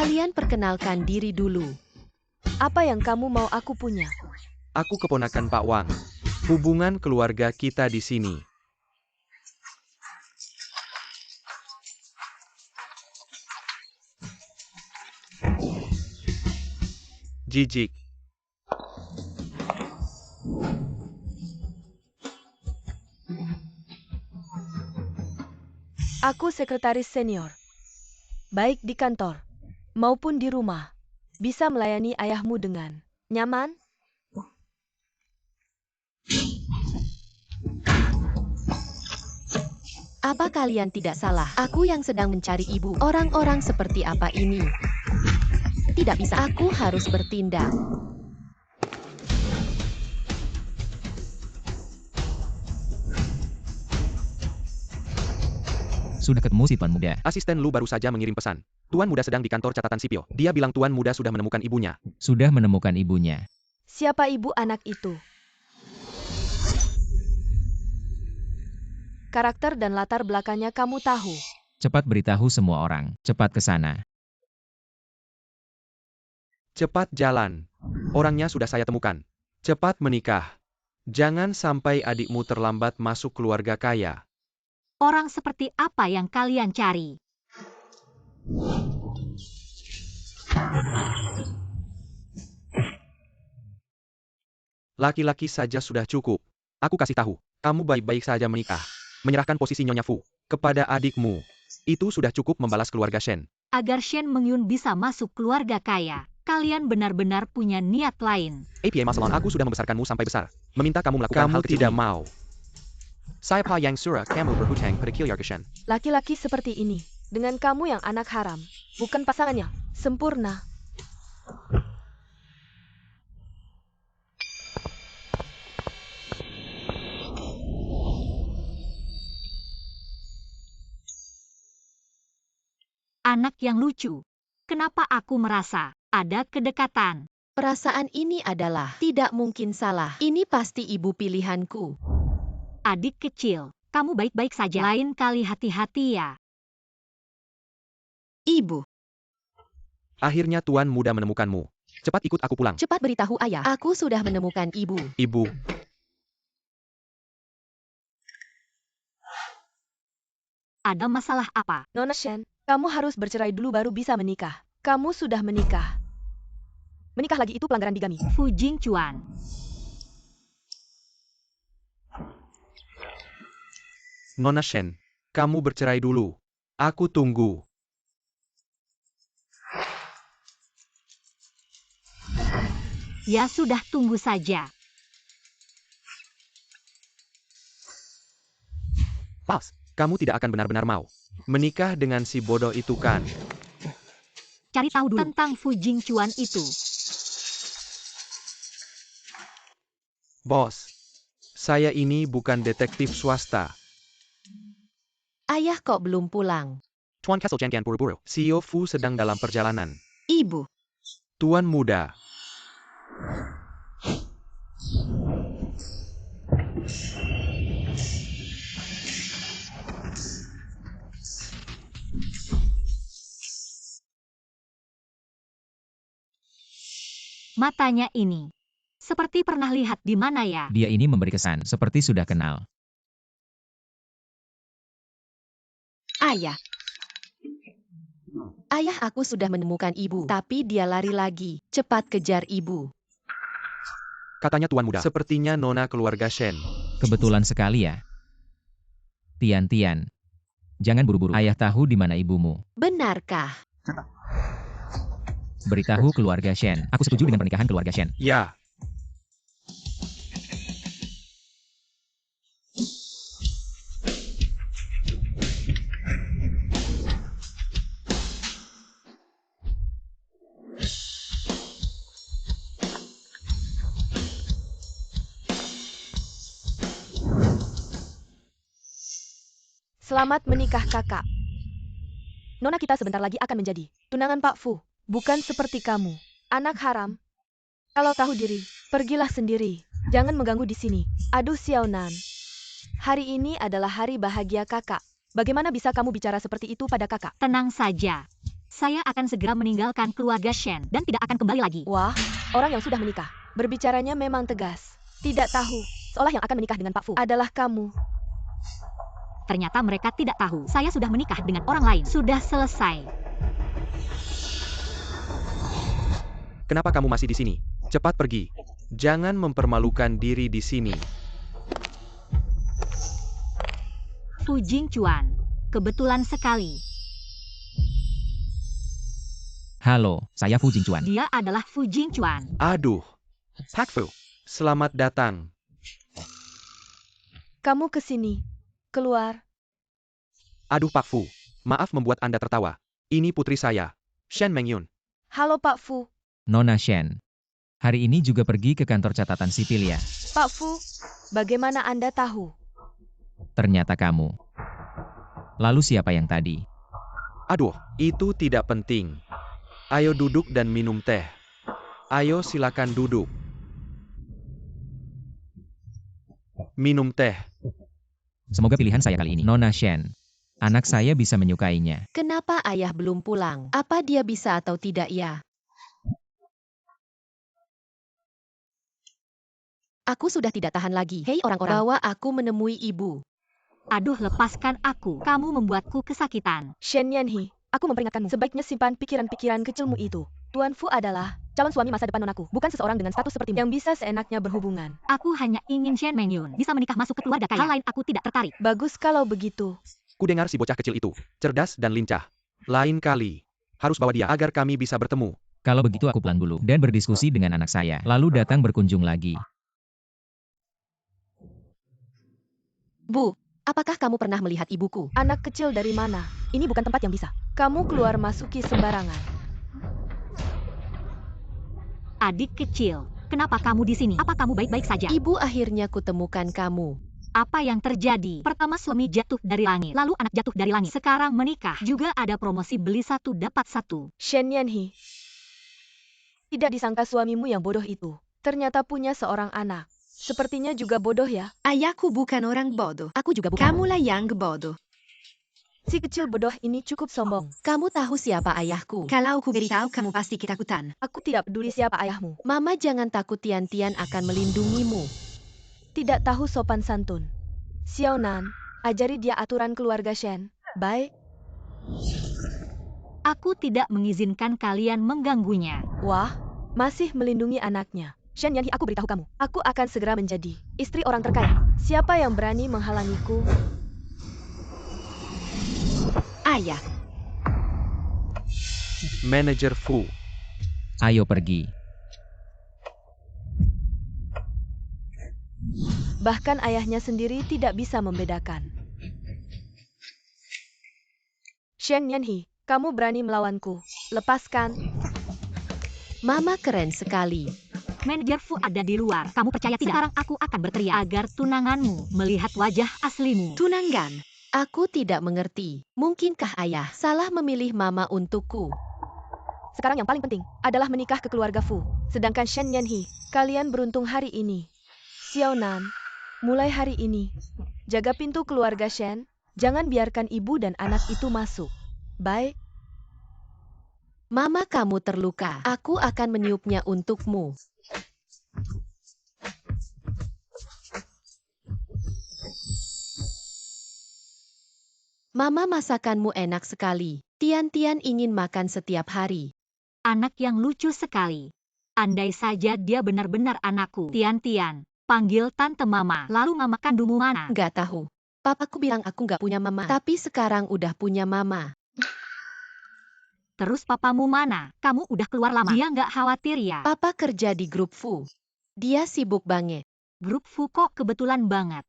Kalian perkenalkan diri dulu. Apa yang kamu mau aku punya? Aku keponakan Pak Wang. Hubungan keluarga kita di sini. Jijik. Aku sekretaris senior. Baik di kantor maupun di rumah. Bisa melayani ayahmu dengan nyaman? Apa kalian tidak salah? Aku yang sedang mencari ibu. Orang-orang seperti apa ini? Tidak bisa, aku harus bertindak. Sudah ketemu si Tuan Muda. Asisten Lu baru saja mengirim pesan. Tuan Muda sedang di kantor catatan sipil. Dia bilang Tuan Muda sudah menemukan ibunya. Sudah menemukan ibunya. Siapa ibu anak itu? Karakter dan latar belakangnya kamu tahu. Cepat beritahu semua orang. Cepat ke sana. Cepat jalan. Orangnya sudah saya temukan. Cepat menikah. Jangan sampai adikmu terlambat masuk keluarga kaya. Orang seperti apa yang kalian cari? Laki-laki saja sudah cukup. Aku kasih tahu, kamu baik-baik saja menikah. Menyerahkan posisi Nyonya Fu kepada adikmu. Itu sudah cukup membalas keluarga Shen. Agar Shen Mengyun bisa masuk keluarga kaya, kalian benar-benar punya niat lain. APA Masalon, aku sudah membesarkanmu sampai besar. Meminta kamu melakukan hal kecil tidak mau. Saya Pa Yang Surah, kamu berhutang pada Kilyarga Shen. Laki-laki seperti ini, dengan kamu yang anak haram, bukan pasangannya, sempurna. Anak yang lucu. Kenapa aku merasa ada kedekatan? Perasaan ini adalah tidak mungkin salah. Ini pasti ibu pilihanku. Adik kecil, kamu baik-baik saja. Lain kali hati-hati ya. Ibu, Akhirnya Tuan Muda menemukanmu. Cepat ikut aku pulang. cepat beritahu ayah. Aku sudah menemukan ibu. Ibu, Ada masalah apa? Nona Shen, kamu harus bercerai dulu baru bisa menikah. Kamu sudah menikah. Menikah lagi itu pelanggaran bigami. Fu Jingchuan. Nona Shen, kamu bercerai dulu. Aku tunggu. Ya sudah, tunggu saja. Pas, kamu tidak akan benar-benar mau menikah dengan si bodoh itu kan? Cari tahu dulu tentang Fu Jingchuan itu. Bos, saya ini bukan detektif swasta. Ayah kok belum pulang? Tuan Castle Jangan buru-buru. CEO Fu sedang dalam perjalanan. Ibu, Tuan Muda. Matanya ini. Seperti pernah lihat di mana ya? Dia ini memberi kesan seperti sudah kenal. ayah. Ayah, aku sudah menemukan ibu. Tapi dia lari lagi. Cepat kejar ibu. Katanya Tuan Muda. Sepertinya nona keluarga Shen. Kebetulan sekali ya. Tian. Jangan buru-buru. Ayah tahu di mana ibumu. Benarkah? Beritahu keluarga Shen. Aku setuju dengan pernikahan keluarga Shen. Ya. Selamat menikah kakak. Nona kita sebentar lagi akan menjadi tunangan Pak Fu. Bukan seperti kamu, anak haram. Kalau tahu diri, pergilah sendiri. Jangan mengganggu di sini. Aduh Xiaonan. Hari ini adalah hari bahagia kakak. Bagaimana bisa kamu bicara seperti itu pada kakak? Tenang saja. Saya akan segera meninggalkan keluarga Shen dan tidak akan kembali lagi. Wah, orang yang sudah menikah. Berbicaranya memang tegas. Tidak tahu, seolah yang akan menikah dengan Pak Fu adalah kamu. Ternyata mereka tidak tahu. Saya sudah menikah dengan orang lain. Sudah selesai. Kenapa kamu masih di sini? Cepat pergi. Jangan mempermalukan diri di sini. Fu Jingchuan. Kebetulan sekali. Halo, saya Fu Jingchuan. Dia adalah Fu Jingchuan. Aduh. Pak Fu, selamat datang. Kamu ke sini. Keluar. Aduh Pak Fu, maaf membuat Anda tertawa. Ini putri saya, Shen Mengyun. Halo Pak Fu. Nona Shen. Hari ini juga pergi ke kantor catatan sipil ya? Pak Fu, bagaimana Anda tahu? Ternyata kamu. Lalu siapa yang tadi? Aduh, itu tidak penting. Ayo duduk dan minum teh. Ayo silakan duduk. Minum teh. Semoga pilihan saya kali ini. Nona Shen. Anak saya bisa menyukainya. Kenapa ayah belum pulang? Apa dia bisa atau tidak ya? Aku sudah tidak tahan lagi. Hei orang-orang, bawa aku menemui ibu. Aduh, lepaskan aku. Kamu membuatku kesakitan. Shen Yanhi, aku memperingatkanmu. Sebaiknya simpan pikiran-pikiran kecilmu itu. Tuan Fu adalah calon suami masa depan nonaku, bukan seseorang dengan status sepertimu yang bisa seenaknya berhubungan. Aku hanya ingin Shen Mengyun bisa menikah masuk ke keluarga kaya. Hal lain aku tidak tertarik. Bagus kalau begitu. Kudengar si bocah kecil itu, cerdas dan lincah. Lain kali, harus bawa dia agar kami bisa bertemu. Kalau begitu aku pulang dulu dan berdiskusi dengan anak saya. Lalu datang berkunjung lagi. Bu, apakah kamu pernah melihat ibuku? Anak kecil dari mana? Ini bukan tempat yang bisa. Kamu keluar masuki sembarangan. Adik kecil, kenapa kamu di sini? Apa kamu baik-baik saja? Ibu, akhirnya kutemukan kamu. Apa yang terjadi? Pertama suami jatuh dari langit, lalu anak jatuh dari langit. Sekarang menikah. Juga ada promosi beli satu dapat satu. Shen Yanhi, tidak disangka suamimu yang bodoh itu ternyata punya seorang anak. Sepertinya juga bodoh ya. Ayahku bukan orang bodoh. Aku juga bukan. Kamulah yang bodoh. Si kecil bodoh ini cukup sombong. Kamu tahu siapa ayahku? Kalau aku beritahu kamu pasti ketakutan. Aku tidak peduli siapa ayahmu. Mama jangan takut, Tian-Tian akan melindungimu. Tidak tahu sopan santun. Xiaonan, ajari dia aturan keluarga Shen. Baik. Aku tidak mengizinkan kalian mengganggunya. Wah, masih melindungi anaknya. Shen Yanhi, aku beritahu kamu. Aku akan segera menjadi istri orang terkaya. Siapa yang berani menghalangiku? Ayah, Manajer Fu. Ayo pergi. Bahkan ayahnya sendiri tidak bisa membedakan. Shen Yanhi, kamu berani melawanku. Lepaskan. Mama keren sekali. Manajer Fu ada di luar. Kamu percaya tidak? Sekarang aku akan berteriak agar tunanganmu melihat wajah aslimu. Tunangan. Aku tidak mengerti. Mungkinkah ayah salah memilih mama untukku? Sekarang yang paling penting adalah menikah ke keluarga Fu. Sedangkan Shen Yanhi, kalian beruntung hari ini. Xiaonan, mulai hari ini, jaga pintu keluarga Shen. Jangan biarkan ibu dan anak itu masuk. Baik. Mama kamu terluka. Aku akan meniupnya untukmu. Mama, masakanmu enak sekali. Tian-Tian ingin makan setiap hari. Anak yang lucu sekali. Andai saja dia benar-benar anakku. Tian-Tian, panggil tante mama. Lalu mama kandungmu mana? Nggak tahu. Papaku bilang aku nggak punya mama. Tapi sekarang udah punya mama. Terus papamu mana? Kamu udah keluar lama. Dia nggak khawatir ya? Papa kerja di grup Fu. Dia sibuk banget. Grup Fu kok kebetulan banget.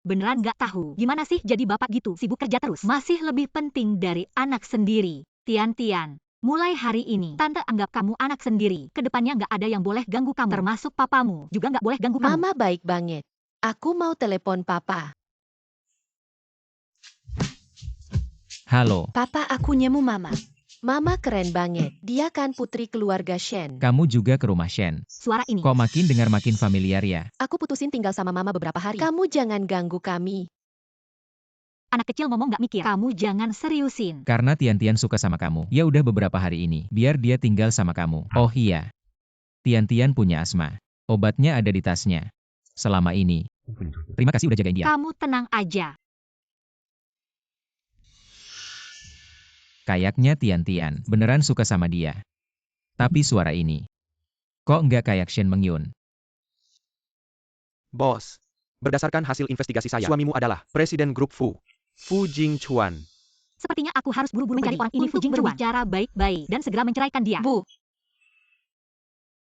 Beneran nggak tahu? Gimana sih jadi bapak gitu? Sibuk kerja terus. Masih lebih penting dari anak sendiri. Tian-Tian, mulai hari ini, tante anggap kamu anak sendiri. Kedepannya nggak ada yang boleh ganggu kamu. Termasuk papamu. Juga nggak boleh ganggu kamu. Mama baik banget. Aku mau telepon papa. Halo, Papa, aku nyemu mama. Mama keren banget. Dia kan putri keluarga Shen. kamu juga ke rumah Shen. Suara ini. Kok makin dengar makin familiar ya? Aku putusin tinggal sama mama beberapa hari. Kamu jangan ganggu kami. Anak kecil ngomong nggak mikir. Kamu jangan seriusin. Karena Tian-Tian suka sama kamu. Ya udah beberapa hari ini, biar dia tinggal sama kamu. Oh iya. Tian-Tian punya asma. Obatnya ada di tasnya. Selama ini. Terima kasih udah jagain dia. Kamu tenang aja. Kayaknya Tian-Tian beneran suka sama dia. Tapi suara ini. Kok nggak kayak Shen Mengyun? Bos, berdasarkan hasil investigasi saya, suamimu adalah Presiden Grup Fu, Fu Jingchuan. Sepertinya aku harus buru-buru mencari orang ini untuk berbicara baik-baik dan segera menceraikan dia. Bu,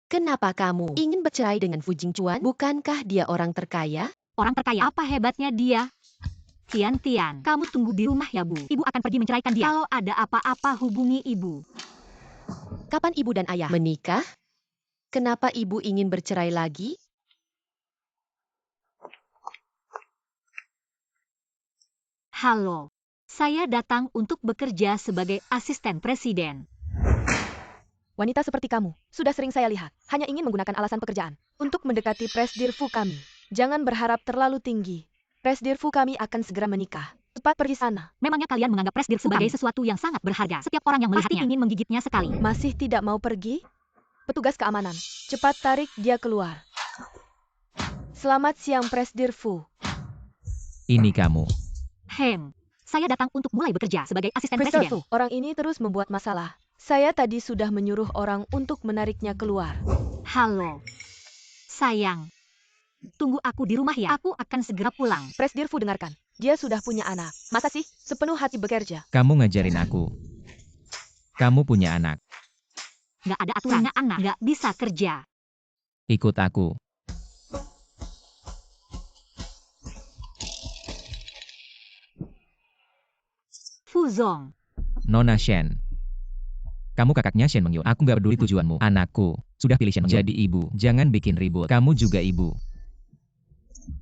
kenapa kamu ingin bercerai dengan Fu Jingchuan? Bukankah dia orang terkaya? Orang terkaya, apa hebatnya dia? Tian-Tian, kamu tunggu di rumah ya, Bu. Ibu akan pergi menceraikan dia. Kalau ada apa-apa hubungi ibu. Kapan ibu dan ayah menikah? Kenapa ibu ingin bercerai lagi? Halo, saya datang untuk bekerja sebagai asisten presiden. Wanita seperti kamu, sudah sering saya lihat, hanya ingin menggunakan alasan pekerjaan untuk mendekati Presdir Fu kami. Jangan berharap terlalu tinggi. Presdir Fu kami akan segera menikah. Cepat pergi sana. Memangnya kalian menganggap presdir sebagai sesuatu yang sangat berharga? Setiap orang yang melihatnya pasti ingin menggigitnya sekali. Masih tidak mau pergi? Petugas keamanan, cepat tarik dia keluar. Selamat siang Presdir Fu. Ini kamu. Saya datang untuk mulai bekerja sebagai asisten Presdir presiden. Fu, orang ini terus membuat masalah. Saya tadi sudah menyuruh orang untuk menariknya keluar. Halo, sayang. Tunggu aku di rumah ya. Aku akan segera pulang. Presdir Fu dengarkan, dia sudah punya anak. Masa sih sepenuh hati bekerja? Kamu ngajarin aku. Kamu punya anak. Nggak ada aturan. Punya anak nggak bisa kerja. Ikut aku. Fuzong. Nona Shen. Kamu kakaknya Shen Mengyun. Aku nggak peduli tujuanmu. Anakku. Sudah pilih Shen Mengyun. Jadi ibu. Jangan bikin ribut. Kamu juga ibu.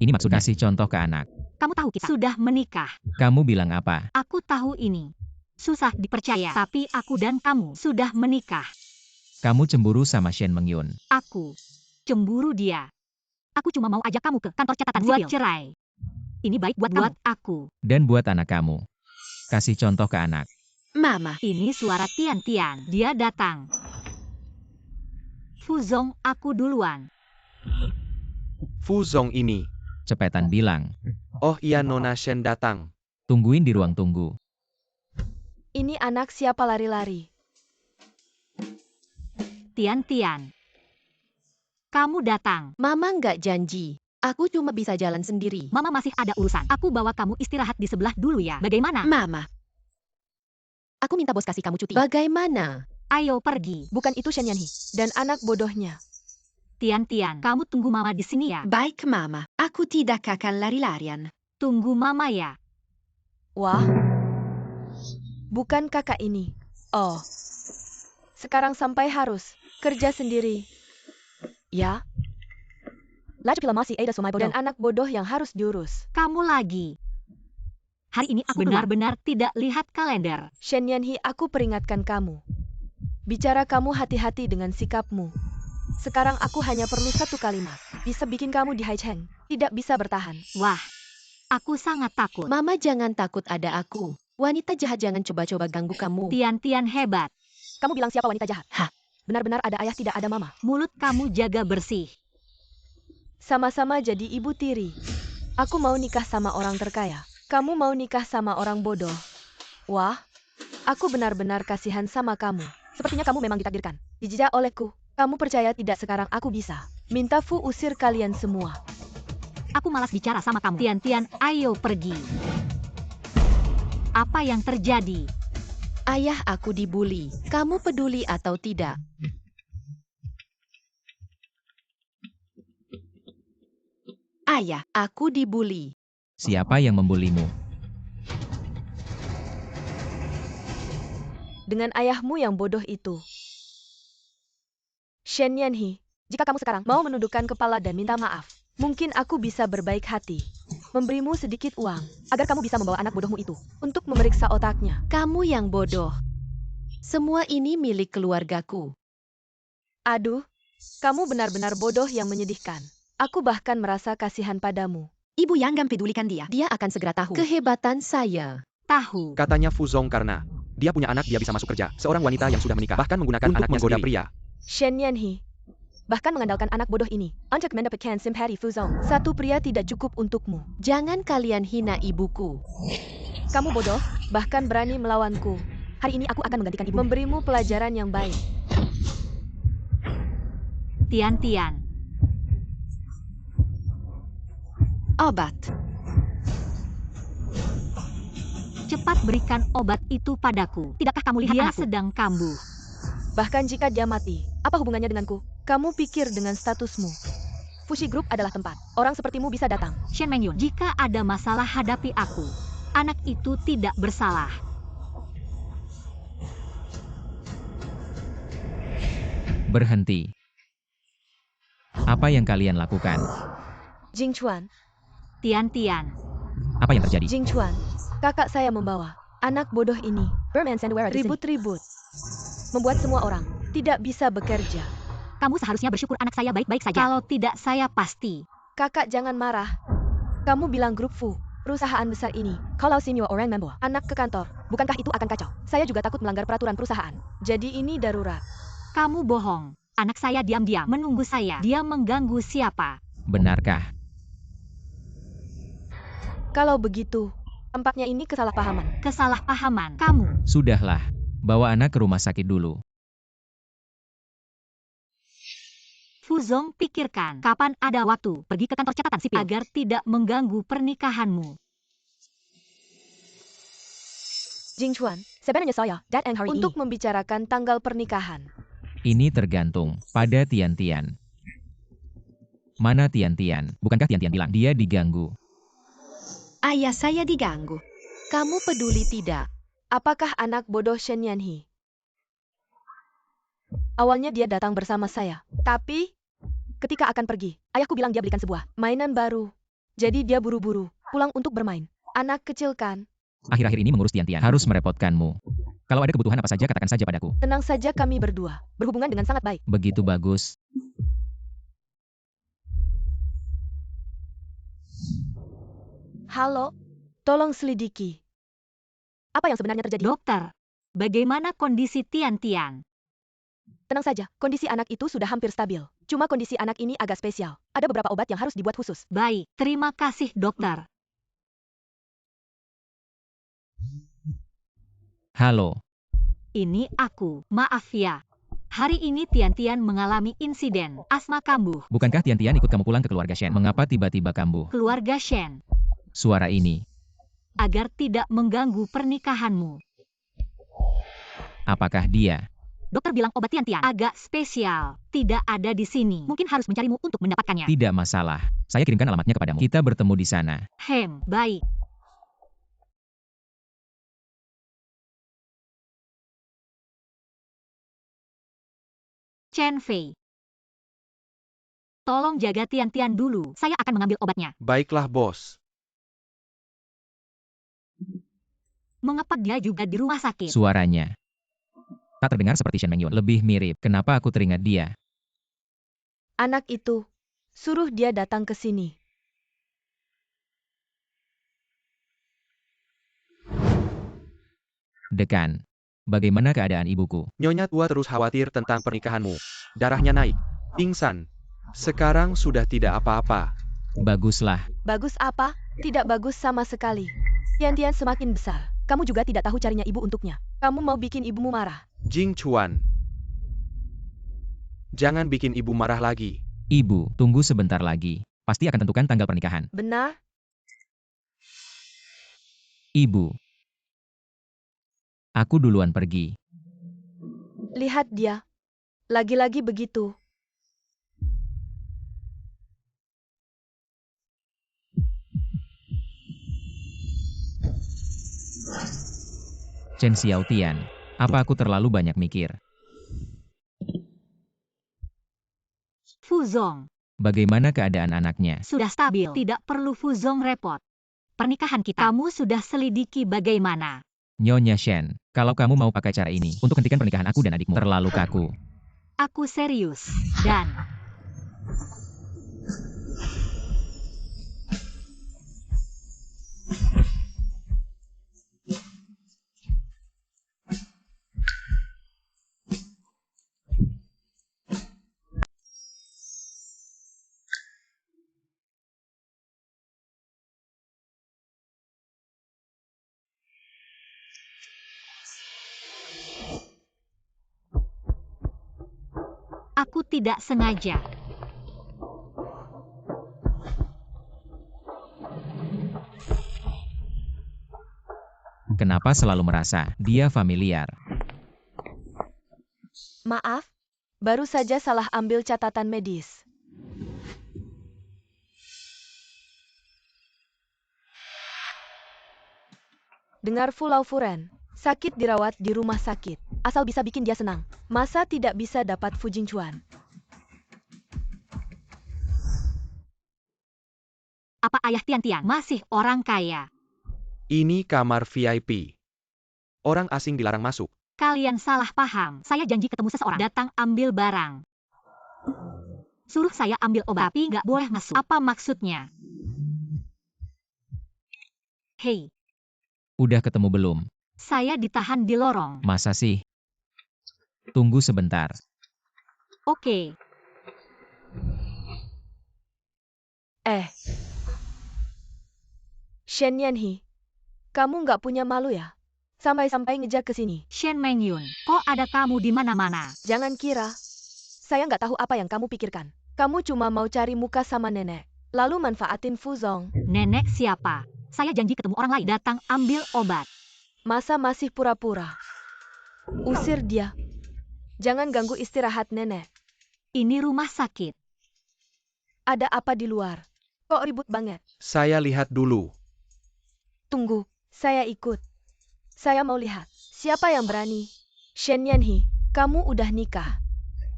Ini maksudnya kasih contoh ke anak. Kamu tahu kita sudah menikah. Kamu bilang apa? Aku tahu ini. Susah dipercaya. Tapi aku dan kamu sudah menikah. Kamu cemburu sama Shen Mengyun. Aku cemburu dia. Aku cuma mau ajak kamu ke kantor catatan sipil. Buat cerai. Ini baik buat aku. Dan buat anak kamu. Kasih contoh ke anak. Mama, Ini suara Tian-Tian. Dia datang. Fuzong, aku duluan. Fu Zong ini. Cepetan bilang. Oh iya Nona Shen datang. Tungguin di ruang tunggu. Ini anak siapa lari-lari? Tian-Tian. Kamu datang. Mama nggak janji. Aku cuma bisa jalan sendiri. Mama masih ada urusan. Aku bawa kamu istirahat di sebelah dulu ya. Bagaimana? Mama, aku minta bos kasih kamu cuti. Bagaimana? Ayo pergi. Bukan itu Shen Yanhi dan anak bodohnya. Tian-Tian, kamu tunggu Mama di sini ya. Baik, Mama. Aku tidak akan lari-larian. Tunggu Mama ya. Wah, bukan kakak ini. Oh, sekarang sampai harus kerja sendiri. Ya, dan anak bodoh yang harus diurus. Kamu lagi. Hari ini aku benar-benar tidak lihat kalender. Shen Yanhi, aku peringatkan kamu. Bicara kamu hati-hati dengan sikapmu. Sekarang aku hanya perlu satu kalimat. Bisa bikin kamu di Haicheng. Tidak bisa bertahan. Wah, aku sangat takut. Mama jangan takut ada aku. Wanita jahat jangan coba-coba ganggu kamu. Tian-Tian hebat. Kamu bilang siapa wanita jahat? Hah? Benar-benar ada ayah tidak ada mama. Mulut kamu jaga bersih. Sama-sama jadi ibu tiri. Aku mau nikah sama orang terkaya. Kamu mau nikah sama orang bodoh. Wah, aku benar-benar kasihan sama kamu. Sepertinya kamu memang ditakdirkan. Dijajah olehku. Kamu percaya tidak sekarang aku bisa minta Fu usir kalian semua. Aku malas bicara sama kamu. Tian-Tian, ayo pergi. Apa yang terjadi? Ayah aku dibully. Kamu peduli atau tidak? Ayah, aku dibully. Siapa yang membulimu? Dengan ayahmu yang bodoh itu. Shen Yanhi, jika kamu sekarang mau menundukkan kepala dan minta maaf, mungkin aku bisa berbaik hati. Memberimu sedikit uang, agar kamu bisa membawa anak bodohmu itu untuk memeriksa otaknya. Kamu yang bodoh. Semua ini milik keluargaku. Aduh, kamu benar-benar bodoh yang menyedihkan. Aku bahkan merasa kasihan padamu. Ibu yang gak pedulikan dia. Dia akan segera tahu kehebatan saya. Tahu. Katanya Fu Zong karena dia punya anak dia bisa masuk kerja. Seorang wanita yang sudah menikah bahkan menggunakan Untuk anaknya menggoda sendiri. Pria. Shen Yanhi. Bahkan mengandalkan anak bodoh ini untuk mendapatkan simpati Fuzong. Satu pria tidak cukup untukmu. Jangan kalian hina ibuku. Kamu bodoh, bahkan berani melawanku. Hari ini aku akan menggantikan ibu. Memberimu pelajaran yang baik. Tian-Tian. Obat. Cepat berikan obat itu padaku. Tidakkah kamu lihat Dia anakku sedang kambuh? Bahkan jika dia mati, apa hubungannya denganku? Kamu pikir dengan statusmu. Fushi Group adalah tempat orang sepertimu bisa datang. Shen Mengyun, jika ada masalah hadapi aku. Anak itu tidak bersalah. Berhenti. Apa yang kalian lakukan? Jing Chuan, Tian-Tian. Apa yang terjadi? Jing Chuan, kakak saya membawa anak bodoh ini ribut-ribut. Membuat semua orang tidak bisa bekerja. Kamu seharusnya bersyukur anak saya baik-baik saja. Kalau tidak, saya pasti. Kakak jangan marah. Kamu bilang grup Fu, perusahaan besar ini, kalau senior orang membawa anak ke kantor, bukankah itu akan kacau? Saya juga takut melanggar peraturan perusahaan. Jadi ini darurat. Kamu bohong. Anak saya diam-diam menunggu saya. Dia mengganggu siapa? Benarkah? Kalau begitu, tampaknya ini kesalahpahaman. Kesalahpahaman. Kamu. Sudahlah. Bawa anak ke rumah sakit dulu. Fuzong, pikirkan kapan ada waktu pergi ke kantor catatan sipil agar tidak mengganggu pernikahanmu. Jing Chuan, sebenarnya saya datang hari ini untuk membicarakan tanggal pernikahan. Ini tergantung pada Tian-Tian. Mana Tian-Tian? Bukankah Tian-Tian bilang dia diganggu? Ayah saya diganggu. Kamu peduli tidak? Apakah anak bodoh Shen Yanhi? Awalnya dia datang bersama saya, tapi ketika akan pergi, ayahku bilang dia belikan sebuah mainan baru. Jadi dia buru-buru pulang untuk bermain. Anak kecil kan? Akhir-akhir ini mengurus Tian-Tian harus merepotkanmu. Kalau ada kebutuhan apa saja katakan saja padaku. Tenang saja, kami berdua berhubungan dengan sangat baik. Begitu bagus. Halo, tolong selidiki. Apa yang sebenarnya terjadi? Dokter, bagaimana kondisi Tian-Tian? Tenang saja, kondisi anak itu sudah hampir stabil. Cuma kondisi anak ini agak spesial. Ada beberapa obat yang harus dibuat khusus. Baik, terima kasih dokter. Halo. Ini aku, maaf ya. Hari ini Tian-Tian mengalami insiden asma kambuh. Bukankah Tian-Tian ikut kamu pulang ke keluarga Shen? Mengapa tiba-tiba kambuh? Keluarga Shen, Suara ini. agar tidak mengganggu pernikahanmu. Apakah dia? Dokter bilang obat Tian-Tian agak spesial. Tidak ada di sini. Mungkin harus mencarimu untuk mendapatkannya. Tidak masalah. Saya kirimkan alamatnya kepadamu. Kita bertemu di sana. Baik. Chen Fei. Tolong jaga Tian-Tian dulu. Saya akan mengambil obatnya. Baiklah, bos. Mengapa dia juga di rumah sakit? Suaranya. Tak terdengar seperti Shen Mengyun. Lebih mirip. Kenapa aku teringat dia? Anak itu, suruh dia datang ke sini. Dekan. Bagaimana keadaan ibuku? Nyonya tua terus khawatir tentang pernikahanmu. Darahnya naik. Pingsan. Sekarang sudah tidak apa-apa. Baguslah. Bagus apa? Tidak bagus sama sekali. Tian-Tian semakin besar. Kamu juga tidak tahu carinya ibu untuknya. Kamu mau bikin ibumu marah. Jing Chuan. Jangan bikin ibu marah lagi. Ibu, tunggu sebentar lagi. Pasti akan tentukan tanggal pernikahan. Benar? Ibu. Aku duluan pergi. Lihat dia. Lagi-lagi begitu. Chen Xiaotian. Apa aku terlalu banyak mikir? Fuzong. Bagaimana keadaan anaknya? Sudah stabil. Tidak perlu Fuzong repot. Pernikahan kita. Kamu sudah selidiki bagaimana? Nyonya Shen, kalau kamu mau pakai cara ini untuk hentikan pernikahan aku dan adikmu, terlalu kaku. Aku serius. Dan Aku tidak sengaja. Kenapa selalu merasa dia familiar? Maaf, baru saja salah ambil catatan medis. Dengar Fu Laufuren, sakit dirawat di rumah sakit. Asal bisa bikin dia senang. Masa tidak bisa dapat Fu Jingchuan? Apa ayah Tian-Tian masih orang kaya? Ini kamar VIP. Orang asing dilarang masuk. Kalian salah paham. Saya janji ketemu seseorang. Datang ambil barang. Suruh saya ambil obat, tapi nggak boleh masuk. Apa maksudnya? Hei, Udah ketemu belum? saya ditahan di lorong. Masa sih? Tunggu sebentar. Oke. Shen Yanhi, kamu nggak punya malu ya? Sampai-sampai ngejar ke sini. Shen Mengyun, kok ada kamu di mana-mana? Jangan kira. Saya nggak tahu apa yang kamu pikirkan. Kamu cuma mau cari muka sama nenek. Lalu manfaatin Fu Zong. Nenek siapa? Saya janji ketemu orang lain. Datang ambil obat. Masa masih pura-pura? Usir dia. Jangan ganggu istirahat nenek. Ini rumah sakit. Ada apa di luar? Kok ribut banget? Saya lihat dulu. Tunggu, saya ikut. Saya mau lihat. Siapa yang berani? Shen Yanhi, kamu udah nikah.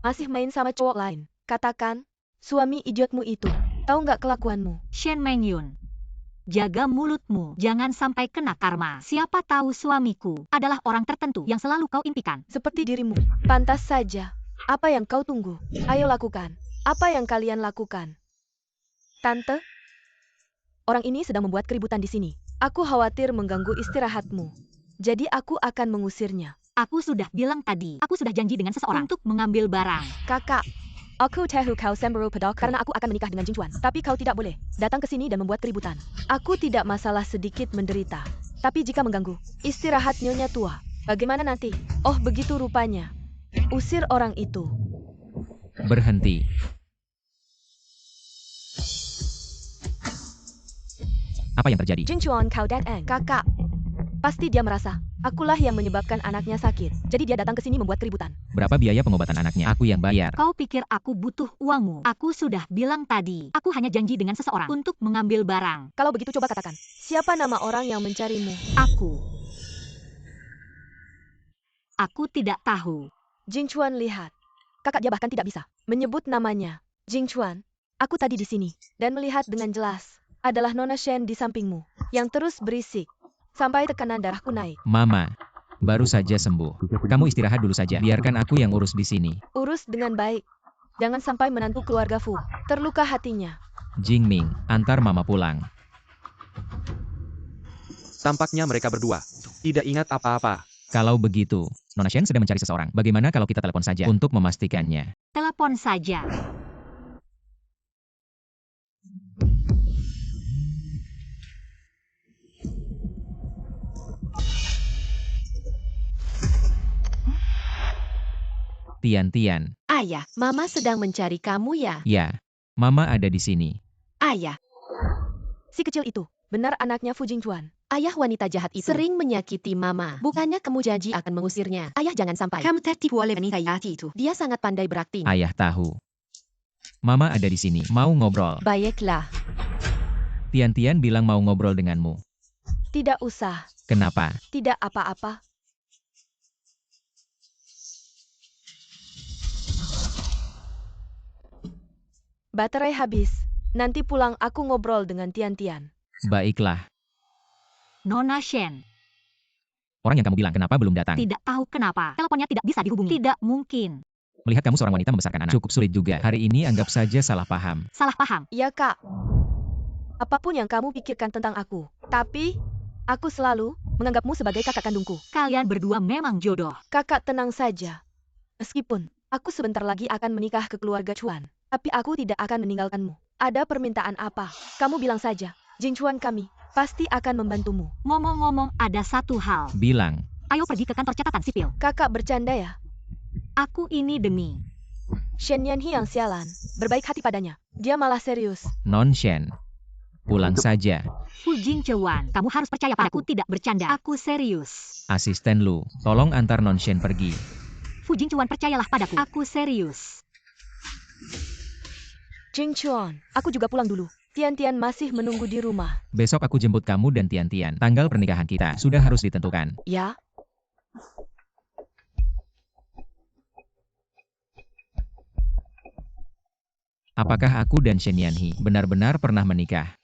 Masih main sama cowok lain. Katakan, suami idiotmu itu. Tahu nggak kelakuanmu? Shen Mengyun, jaga mulutmu. Jangan sampai kena karma. Siapa tahu suamiku adalah orang tertentu yang selalu kau impikan. Seperti dirimu. Pantas saja. Apa yang kau tunggu? Ayo lakukan. Apa yang kalian lakukan? Tante, orang ini sedang membuat keributan di sini. Aku khawatir mengganggu istirahatmu. Jadi aku akan mengusirnya. Aku sudah bilang tadi, aku sudah janji dengan seseorang untuk mengambil barang. Kakak, aku tahu kau semberu pedok karena aku akan menikah dengan Jingchuan. Tapi kau tidak boleh datang ke sini dan membuat keributan. Aku tidak masalah sedikit menderita. Tapi jika mengganggu istirahat nyonya tua, bagaimana nanti? Oh begitu rupanya. Usir orang itu. Berhenti. Apa yang terjadi? Jingchuan kau datang. Kakak, pasti dia merasa akulah yang menyebabkan anaknya sakit. Jadi dia datang ke sini membuat keributan. Berapa biaya pengobatan anaknya? Aku yang bayar. Kau pikir aku butuh uangmu? Aku sudah bilang tadi, aku hanya janji dengan seseorang untuk mengambil barang. Kalau begitu coba katakan, siapa nama orang yang mencarimu? Aku. Aku tidak tahu. Jingchuan lihat. Kakak dia bahkan tidak bisa menyebut namanya. Jingchuan, aku tadi di sini dan melihat dengan jelas adalah Nona Shen di sampingmu yang terus berisik sampai tekanan darahku naik. Mama, baru saja sembuh. Kamu istirahat dulu saja. Biarkan aku yang urus di sini. Urus dengan baik. Jangan sampai menantu keluarga Fu terluka hatinya. Jingming, antar mama pulang. Tampaknya mereka berdua tidak ingat apa-apa. Kalau begitu, Nona Shen sedang mencari seseorang. Bagaimana kalau kita telepon saja untuk memastikannya? Telepon saja. Tian-Tian. Ayah, Mama sedang mencari kamu ya? Ya, Mama ada di sini. Ayah, Si kecil itu benar anaknya Fu Jingchuan. ayah wanita jahat itu sering menyakiti Mama. Bukannya kamu janji akan mengusirnya. Ayah jangan sampai. Kamu tertipu oleh wanita jahat itu. Dia sangat pandai berakting. Ayah tahu. Mama ada di sini. Mau ngobrol. Baiklah. Tian-Tian bilang mau ngobrol denganmu. Tidak usah, Kenapa? tidak apa-apa. Baterai habis. Nanti pulang aku ngobrol dengan Tian-Tian. Baiklah. Nona Shen, Orang yang kamu bilang kenapa belum datang? tidak tahu kenapa. Teleponnya tidak bisa dihubungi. Tidak mungkin. Melihat kamu seorang wanita membesarkan anak. Cukup sulit juga. Hari ini anggap saja salah paham. Salah paham. Ya kak, apapun yang kamu pikirkan tentang aku. Tapi, aku selalu menganggapmu sebagai kakak kandungku. Kalian berdua memang jodoh. Kakak tenang saja. Meskipun, aku sebentar lagi akan menikah ke keluarga Chuan. Tapi aku tidak akan meninggalkanmu. Ada permintaan apa? Kamu bilang saja. Jingchuan kami pasti akan membantumu. Ngomong-ngomong, ada satu hal. Bilang. Ayo pergi ke kantor catatan sipil. Kakak bercanda ya? Aku ini demi Shen Yanhi yang sialan. Berbaik hati padanya. Dia malah serius. Non Shen. Pulang saja. Fu Jingchuan, kamu harus percaya padaku. Aku tidak bercanda. Aku serius. Asisten Lu, tolong antar Non Shen pergi. Fu Jingchuan, percayalah padaku. Aku serius. Jing Chuan, aku juga pulang dulu. Tian Tian masih menunggu di rumah. Besok aku jemput kamu dan Tian Tian. Tanggal pernikahan kita sudah harus ditentukan. Ya? Apakah aku dan Shen Yanhi benar-benar pernah menikah?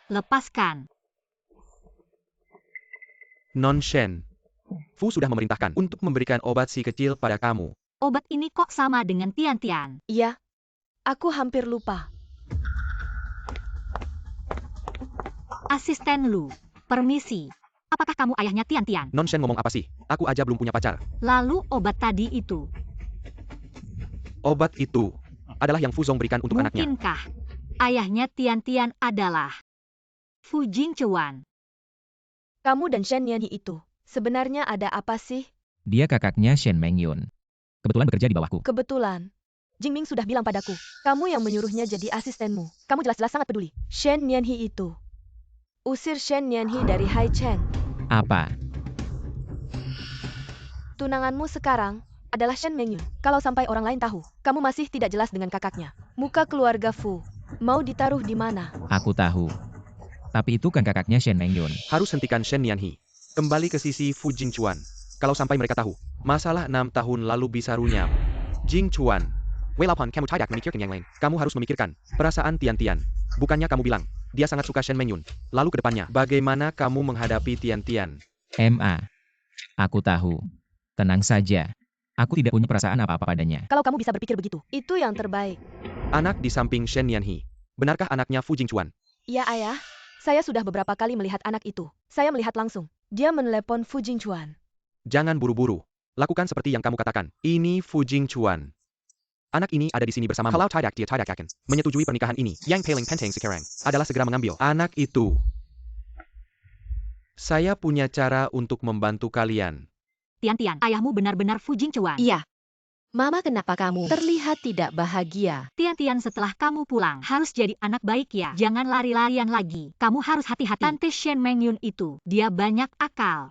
Lepaskan. Non Shen. Fu sudah memerintahkan untuk memberikan obat si kecil pada kamu. Obat ini kok sama dengan Tian Tian? Iya. Aku hampir lupa. Asisten Lu, permisi. Apakah kamu ayahnya Tian Tian? Non Shen ngomong apa sih? Aku aja belum punya pacar. Lalu obat tadi itu, Obat itu adalah yang Fu Zong berikan untuk anaknya. mungkinkah ayahnya Tian Tian adalah Fu Jingchuan? Kamu dan Shen Yanhi itu, sebenarnya ada apa sih? Dia kakaknya Shen Mengyun. Kebetulan bekerja di bawahku. Kebetulan. Jingming sudah bilang padaku, kamu yang menyuruhnya jadi asistenmu. Kamu jelas-jelas sangat peduli. Shen Yanhi itu. Usir Shen Yanhi dari Hai Cheng. Apa? Tunanganmu sekarang adalah Shen Mengyun. Kalau sampai orang lain tahu, kamu masih tidak jelas dengan kakaknya. Muka keluarga Fu mau ditaruh di mana? Aku tahu. Tapi itu kan kakaknya Shen Mengyun. Harus hentikan Shen Yanhi. Kembali ke sisi Fu Jingchuan. Kalau sampai mereka tahu, masalah 6 tahun lalu bisa runyam. Jingchuan. Walaupun kamu tidak memikirkan yang lain, kamu harus memikirkan perasaan Tian Tian. Bukannya kamu bilang, dia sangat suka Shen Mengyun. Lalu ke depannya, bagaimana kamu menghadapi Tian Tian? Ma. Aku tahu. Tenang saja. Aku tidak punya perasaan apa-apa padanya. Kalau kamu bisa berpikir begitu, itu yang terbaik. Anak di samping Shen Yanhi. Benarkah anaknya Fu Jingchuan? Ya ayah, saya sudah beberapa kali melihat anak itu. Saya melihat langsung. Dia menelepon Fu Jingchuan. Jangan buru-buru. Lakukan seperti yang kamu katakan. Ini Fu Jingchuan. Anak ini ada di sini bersamamu. Kalau tidak dia tidak akan menyetujui pernikahan ini. Yang paling penting sekarang adalah segera mengambil anak itu. Saya punya cara untuk membantu kalian. Tian Tian, ayahmu benar-benar Fu Jingchuan. Iya. Mama, kenapa kamu terlihat tidak bahagia? Tian Tian, setelah kamu pulang, harus jadi anak baik ya. Jangan lari-larian lagi. Kamu harus hati-hati. Tante Shen Mengyun itu, dia banyak akal.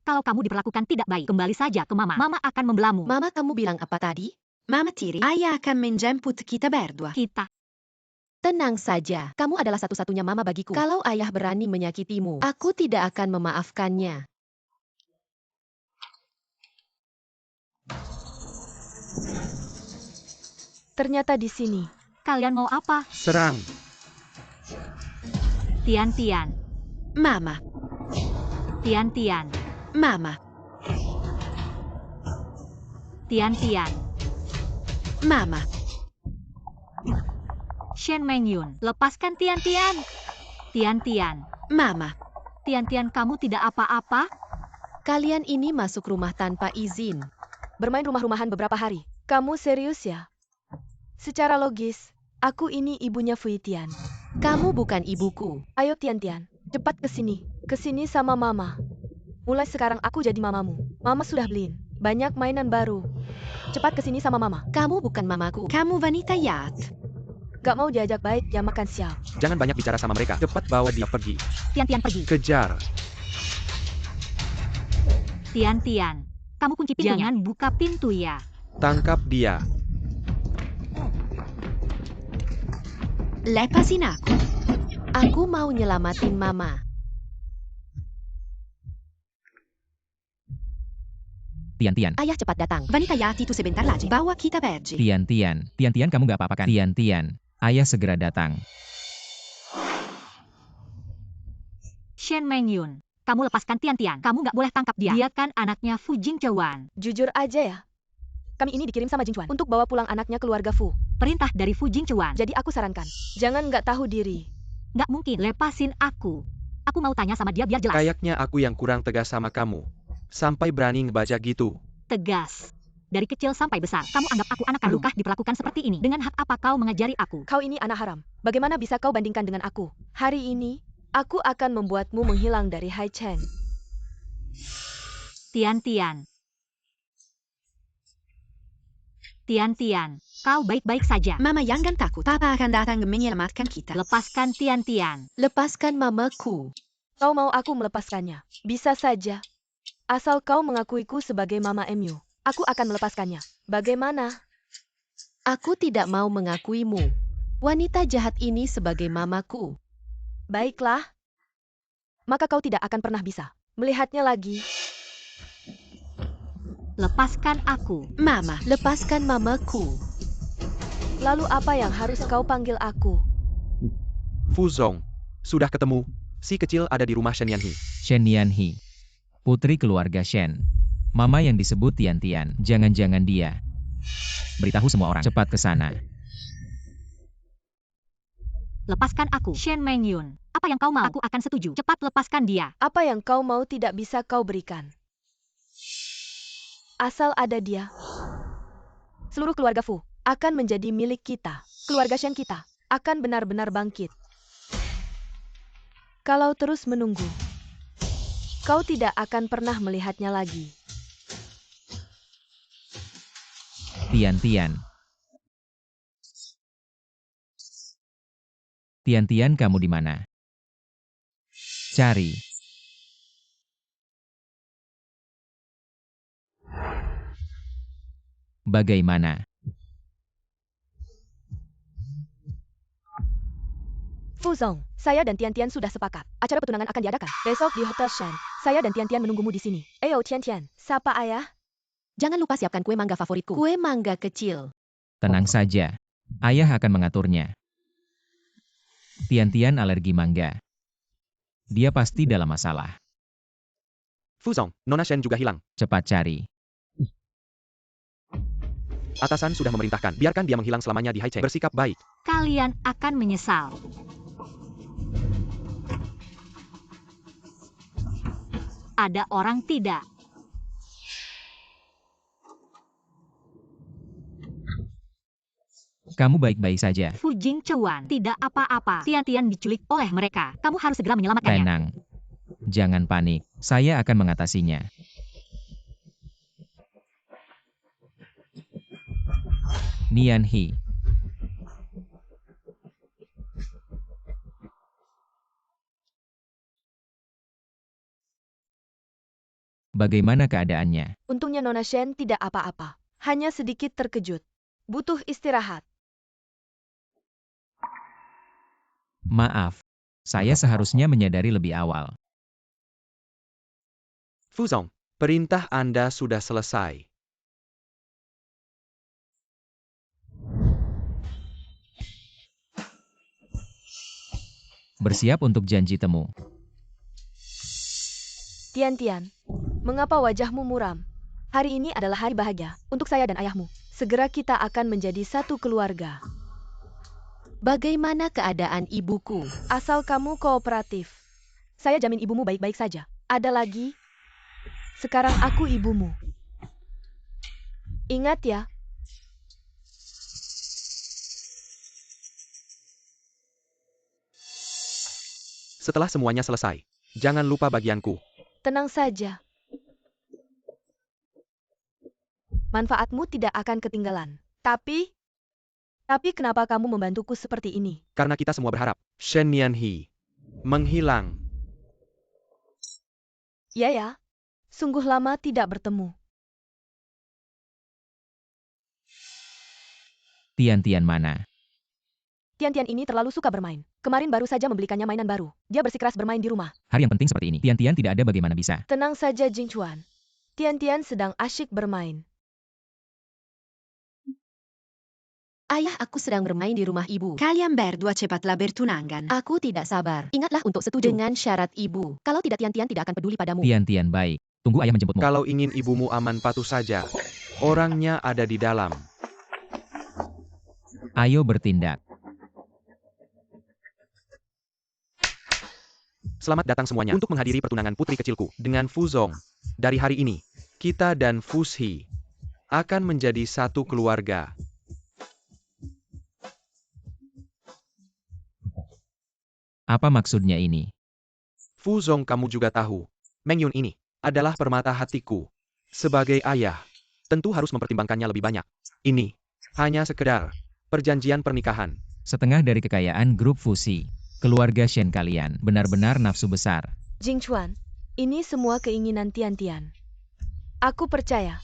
Kalau kamu diperlakukan tidak baik, kembali saja ke Mama. Mama akan membelamu. Mama, kamu bilang apa tadi? Mama tiri, ayah akan menjemput kita berdua. Kita. Tenang saja, kamu adalah satu-satunya mama bagiku. Kalau ayah berani menyakitimu, aku tidak akan memaafkannya. Ternyata di sini. Kalian mau apa? Serang. Tian Tian. Mama, Tian Tian. mama, Tian Tian. mama. Shen Mengyun, lepaskan Tian Tian. Tian Tian. Mama, Tian Tian, kamu tidak apa-apa? Kalian ini masuk rumah tanpa izin. Bermain rumah-rumahan beberapa hari. Kamu serius ya? Secara logis, aku ini ibunya Fui Tian. Kamu bukan ibuku. Ayo Tian Tian, cepat ke sini. Ke sini sama Mama. Mulai sekarang aku jadi mamamu. Mama sudah beliin banyak mainan baru. Cepat ke sini sama Mama. Kamu bukan mamaku. kamu wanita jahat. Gak mau diajak baik ya makan siang. Jangan banyak bicara sama mereka. Cepat bawa dia pergi. Tian Tian pergi. Kejar. Tian Tian. Kamu kunci pintunya. Jangan buka pintu ya. Tangkap dia. Lepasin aku. Aku mau nyelamatin mama. Tian Tian. Ayah cepat datang. Wanita jahat itu sebentar lagi bawa kita pergi. Tian Tian. Tian Tian, kamu gak apa-apa kan? Tian Tian. Ayah segera datang. Shen Mengyun. Kamu lepaskan Tian Tian. Kamu nggak boleh tangkap dia. Dia kan anaknya Fu Jingchuan. Jujur aja ya. Kami ini dikirim sama Jingchuan untuk bawa pulang anaknya keluarga Fu. Perintah dari Fu Jingchuan. Jadi aku sarankan, jangan nggak tahu diri. Nggak mungkin. Lepasin aku. Aku mau tanya sama dia biar jelas. Kayaknya aku yang kurang tegas sama kamu. Sampai berani ngebaca gitu. Tegas. Dari kecil sampai besar, kamu anggap aku anak kandung kah diperlakukan seperti ini? Dengan hak apa kau mengajari aku? Kau ini anak haram. Bagaimana bisa kau bandingkan dengan aku? Hari ini, aku akan membuatmu menghilang dari Hai Cheng. Tian Tian. Tian-Tian, kau baik-baik saja. Mama jangan takut. Papa akan datang menyelamatkan kita. Lepaskan Tian-Tian. Lepaskan mamaku. Kau mau aku melepaskannya? Bisa saja. Asal kau mengakuiku sebagai Mama Mu, aku akan melepaskannya. Bagaimana? Aku tidak mau mengakuimu. Wanita jahat ini sebagai mamaku. Baiklah. Maka kau tidak akan pernah bisa melihatnya lagi. Lepaskan aku. Mama, Lepaskan mamaku. Lalu apa yang harus kau panggil aku? Fuzong, sudah ketemu. Si kecil ada di rumah Shen Yanhi. Shen Yanhi, putri keluarga Shen. Mama yang disebut Tian-Tian, jangan-jangan dia. Beritahu semua orang, cepat ke sana. Lepaskan aku. Shen Mengyun, apa yang kau mau? Aku akan setuju. Cepat lepaskan dia. Apa yang kau mau tidak bisa kau berikan. Asal ada dia. Seluruh keluarga Fu akan menjadi milik kita. Keluarga Shen kita akan benar-benar bangkit. Kalau terus menunggu, kau tidak akan pernah melihatnya lagi. Tian-Tian. Tian-Tian, kamu di mana? Cari. Bagaimana? Fuzong, saya dan Tian-Tian sudah sepakat. Acara petunangan akan diadakan besok di Hotel Shen. Saya dan Tian-Tian menunggumu di sini. Ayo Tian-Tian, sapa ayah. Jangan lupa siapkan kue mangga favoritku. Kue mangga kecil. Tenang saja. Ayah akan mengaturnya. Tian-Tian alergi mangga. Dia pasti dalam masalah. Fuzong, Nona Shen juga hilang. Cepat cari. Atasan sudah memerintahkan, biarkan dia menghilang selamanya di Haicheng. Bersikap baik. Kalian akan menyesal. Ada orang tidak? Kamu baik-baik saja. Fu Jingchuan, tidak apa-apa. Tian-Tian diculik oleh mereka. Kamu harus segera menyelamatkannya. Tenang. Jangan panik. Saya akan mengatasinya. Nian He. Bagaimana keadaannya? Untungnya Nona Shen tidak apa-apa. Hanya sedikit terkejut. Butuh istirahat. Maaf. Saya seharusnya menyadari lebih awal. Fuzong, perintah Anda sudah selesai. Bersiap untuk janji temu. Tian-Tian, mengapa wajahmu muram? Hari ini adalah hari bahagia untuk saya dan ayahmu. Segera kita akan menjadi satu keluarga. Bagaimana keadaan ibuku? Asal kamu kooperatif. Saya jamin ibumu baik-baik saja. Ada lagi? Sekarang aku ibumu. Ingat ya. Setelah semuanya selesai, jangan lupa bagianku. Tenang saja. Manfaatmu tidak akan ketinggalan. Tapi kenapa kamu membantuku seperti ini? Karena kita semua berharap, Shen Yanhi menghilang. Ya, sungguh lama tidak bertemu. Tian-Tian mana? Tian-Tian ini terlalu suka bermain. Kemarin baru saja membelikannya mainan baru. Dia bersikeras bermain di rumah. Hari yang penting seperti ini. Tian-Tian tidak ada bagaimana bisa. Tenang saja Jingchuan. Tian-Tian sedang asyik bermain. Ayah, aku sedang bermain di rumah ibu. kalian berdua cepatlah bertunangan. Aku tidak sabar. Ingatlah untuk setuju dengan syarat ibu. Kalau tidak, Tian-Tian tidak akan peduli padamu. Tian-Tian baik. Tunggu ayah menjemputmu. Kalau ingin ibumu aman, patuh saja. Orangnya ada di dalam. Ayo bertindak. Selamat datang semuanya untuk menghadiri pertunangan putri kecilku dengan Fuzong. Dari hari ini, kita dan Fushi akan menjadi satu keluarga. Apa maksudnya ini? Fuzong, kamu juga tahu, Mengyun ini adalah permata hatiku. Sebagai ayah, tentu harus mempertimbangkannya lebih banyak. Ini Hanya sekedar perjanjian pernikahan. Setengah dari kekayaan grup fusi. Keluarga Shen kalian benar-benar nafsu besar. Jing Chuan, ini semua keinginan Tian. Aku percaya,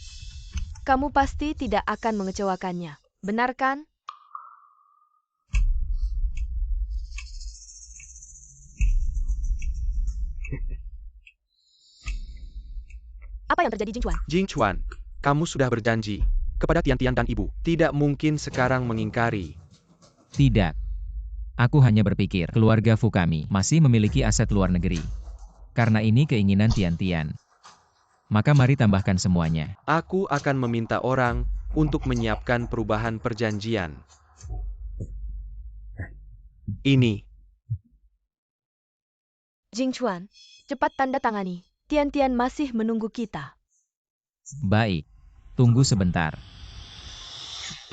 kamu pasti tidak akan mengecewakannya. Benar kan? Apa yang terjadi, Jing Chuan? Jing Chuan, kamu sudah berjanji kepada Tian dan ibu. Tidak mungkin sekarang mengingkari. Tidak. Aku hanya berpikir keluarga Fu kami masih memiliki aset luar negeri. Karena ini keinginan Tian. Maka mari tambahkan semuanya. Aku akan meminta orang untuk menyiapkan perubahan perjanjian. Ini. Jing Chuan, cepat tanda tangani. Tian masih menunggu kita. Baik. Tunggu sebentar.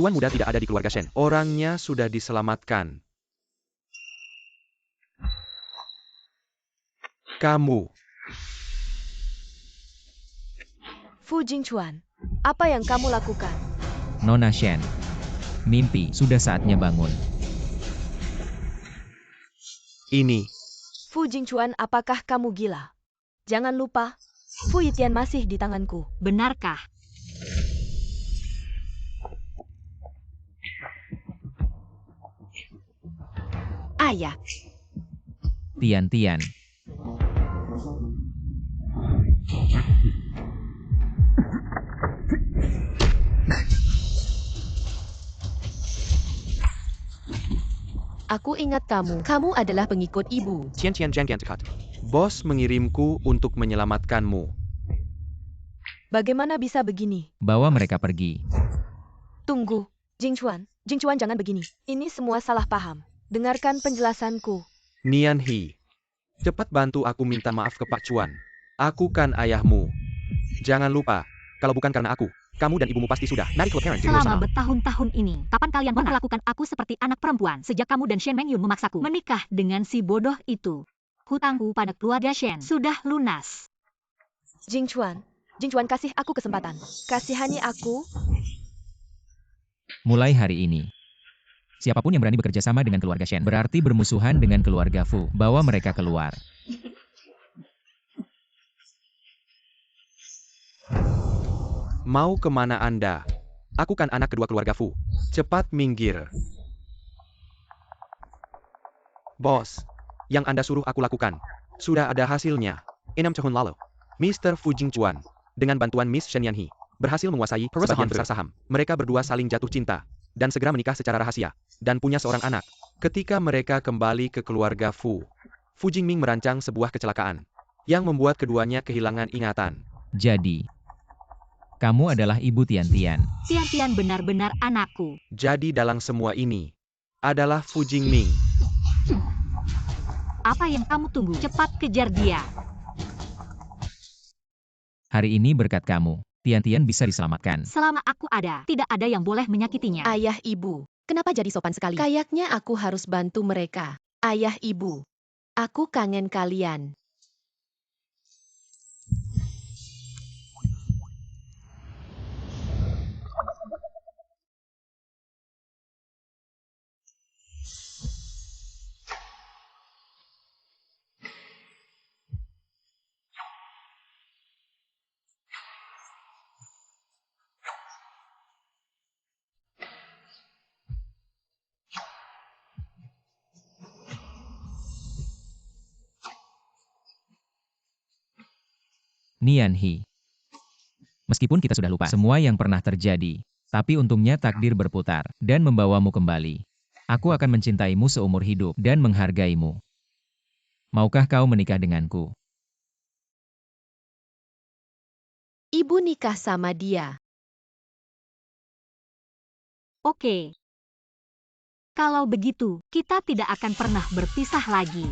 Tuan muda tidak ada di keluarga Shen. Orangnya sudah diselamatkan. Kamu. Fu Jingchuan, apa yang kamu lakukan? Nona Shen. Mimpi, sudah saatnya bangun. Ini. Fu Jingchuan, apakah kamu gila? Jangan lupa, Fu Yitian masih di tanganku. Benarkah? Ayah, Tian. Aku ingat kamu. Kamu adalah pengikut ibu. Tian jangan dekat. Bos mengirimku untuk menyelamatkanmu. Bagaimana bisa begini? Bawa mereka pergi. Tunggu, Jingchuan jangan begini. Ini semua salah paham. Dengarkan penjelasanku. Nian He. Cepat bantu aku minta maaf ke Pak Chuan. Aku kan ayahmu. Jangan lupa, kalau bukan karena aku, kamu dan ibumu pasti sudah narik klub parent di luar Selama sana. bertahun-tahun ini, kapan kalian memperlakukan aku seperti anak perempuan sejak kamu dan Shen Mengyun memaksaku menikah dengan si bodoh itu? Hutangku pada keluarga Shen sudah lunas. Jingchuan kasih aku kesempatan. Kasihani aku. Mulai hari ini. Siapapun yang berani bekerja sama dengan keluarga Shen berarti bermusuhan dengan keluarga Fu. Bawa mereka keluar. Mau kemana Anda? Aku kan anak kedua keluarga Fu. Cepat minggir. Bos, yang Anda suruh aku lakukan, sudah ada hasilnya. 6 tahun lalu, Mr. Fu Jingchuan, dengan bantuan Miss Shen Yanhe, berhasil menguasai sebagian besar saham. Mereka berdua saling jatuh cinta, dan segera menikah secara rahasia, dan punya seorang anak. Ketika mereka kembali ke keluarga Fu, Fu Jingming merancang sebuah kecelakaan, yang membuat keduanya kehilangan ingatan. Jadi, kamu adalah ibu Tian. Tian benar-benar anakku. Jadi dalam semua ini, adalah Fu Jingming. Apa yang kamu tunggu? Cepat kejar dia. Hari ini berkat kamu, Tian bisa diselamatkan. Selama aku ada, tidak ada yang boleh menyakitinya. Ayah ibu, kenapa jadi sopan sekali? Kayaknya aku harus bantu mereka. Ayah ibu, aku kangen kalian. Nian He. Meskipun kita sudah lupa semua yang pernah terjadi, tapi untungnya takdir berputar dan membawamu kembali. Aku akan mencintaimu seumur hidup dan menghargaimu. Maukah kau menikah denganku? Ibu nikah sama dia. Oke. Kalau begitu, kita tidak akan pernah berpisah lagi.